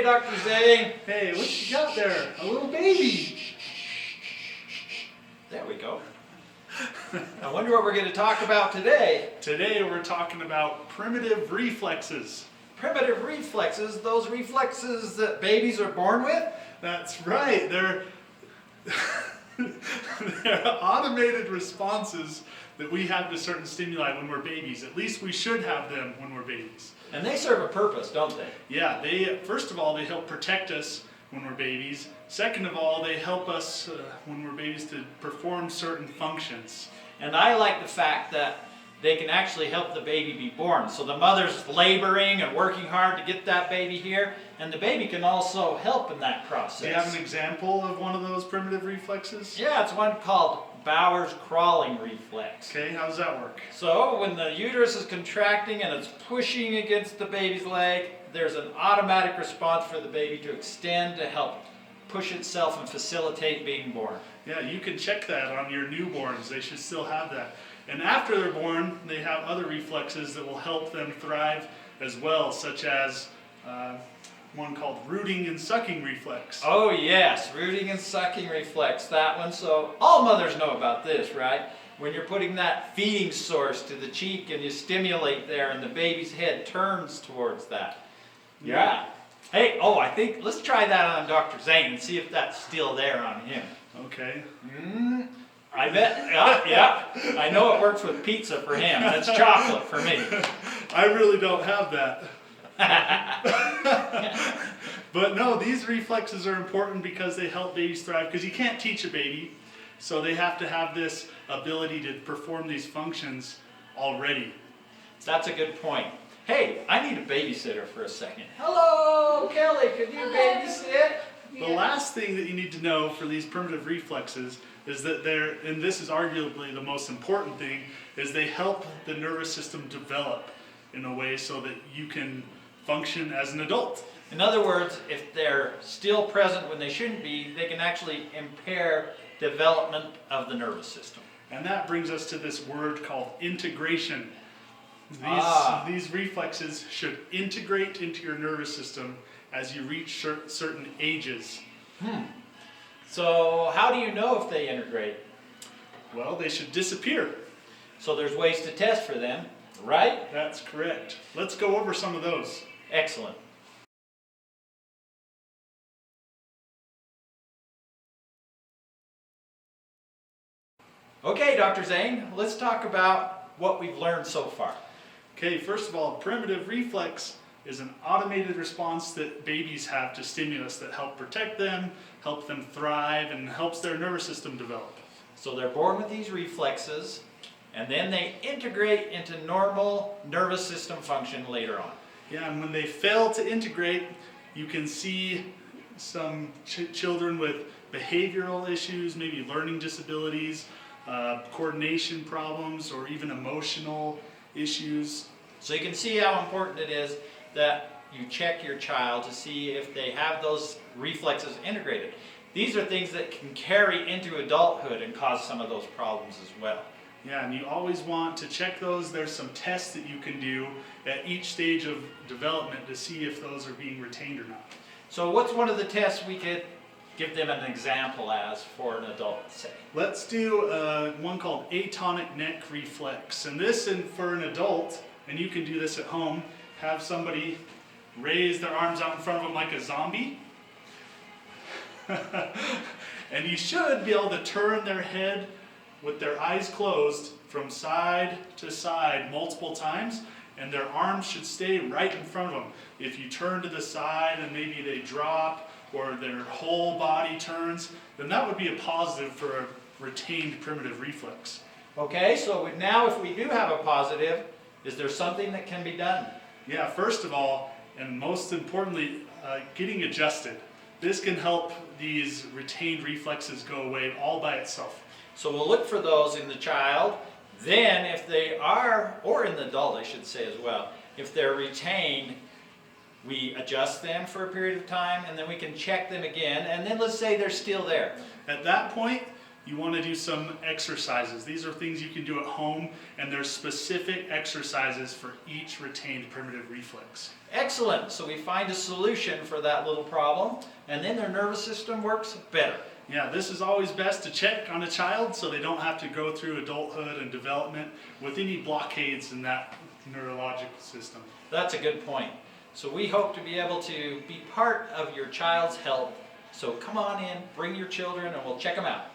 Hey, Dr. Zane. Hey, what you got there? A little baby. There we go. I wonder what we're going to talk about today. Today we're talking about primitive reflexes. Primitive reflexes, those reflexes that babies are born with? That's right. They're automated responses that we have to certain stimuli when we're babies. At least we should have them when we're babies. And they serve a purpose, don't they? Yeah, first of all, they help protect us when we're babies. Second of all, they help us when we're babies to perform certain functions. And I like the fact that they can actually help the baby be born. So the mother's laboring and working hard to get that baby here, and the baby can also help in that process. Do you have an example of one of those primitive reflexes? Yeah, it's one called Bowers crawling reflex. Okay, how does that work? So when the uterus is contracting and it's pushing against the baby's leg, there's an automatic response for the baby to extend to help push itself and facilitate being born. Yeah, you can check that on your newborns. They should still have that. And after they're born, they have other reflexes that will help them thrive as well, such as one called rooting and sucking reflex. Oh yes, rooting and sucking reflex, that one. So all mothers know about this, right? When you're putting that feeding source to the cheek and you stimulate there and the baby's head turns towards that. Yeah. Hey, I think, let's try that on Dr. Zane and see if that's still there on him. Okay. I bet, yeah. I know it works with pizza for him. That's chocolate for me. I really don't have that. But no, these reflexes are important because they help babies thrive, because you can't teach a baby, so they have to have this ability to perform these functions already. That's a good point. Hey, I need a babysitter for a second. Hello, Kelly, could you babysit? The last thing that you need to know for these primitive reflexes is that and this is arguably the most important thing, is they help the nervous system develop in a way so that you can function as an adult. In other words, if they're still present when they shouldn't be, they can actually impair development of the nervous system. And that brings us to this word called integration. These reflexes should integrate into your nervous system as you reach certain ages. So how do you know if they integrate? Well, they should disappear. So there's ways to test for them, right? That's correct. Let's go over some of those. Excellent. Okay, Dr. Zane, let's talk about what we've learned so far. Okay, first of all, primitive reflex is an automated response that babies have to stimulus that help protect them, help them thrive, and helps their nervous system develop. So they're born with these reflexes, and then they integrate into normal nervous system function later on. Yeah, and when they fail to integrate, you can see some children with behavioral issues, maybe learning disabilities, coordination problems, or even emotional issues. So you can see how important it is that you check your child to see if they have those reflexes integrated. These are things that can carry into adulthood and cause some of those problems as well. Yeah, and you always want to check those. There's some tests that you can do at each stage of development to see if those are being retained or not. So what's one of the tests we could give them an example as for an adult, say? Let's do one called atonic neck reflex. And this, for an adult, and you can do this at home, have somebody raise their arms out in front of them like a zombie. And you should be able to turn their head with their eyes closed from side to side multiple times, and their arms should stay right in front of them. If you turn to the side and maybe they drop, or their whole body turns, then that would be a positive for a retained primitive reflex. Okay, so now if we do have a positive, is there something that can be done? Yeah, first of all, and most importantly, getting adjusted. This can help these retained reflexes go away all by itself. So we'll look for those in the child. Then if they are, or in the adult I should say as well, if they're retained, we adjust them for a period of time, and then we can check them again, and then let's say they're still there. At that point, you want to do some exercises. These are things you can do at home, and there's specific exercises for each retained primitive reflex. Excellent. So we find a solution for that little problem, and then their nervous system works better. Yeah, this is always best to check on a child so they don't have to go through adulthood and development with any blockades in that neurological system. That's a good point. So we hope to be able to be part of your child's health. So come on in, bring your children, and we'll check them out.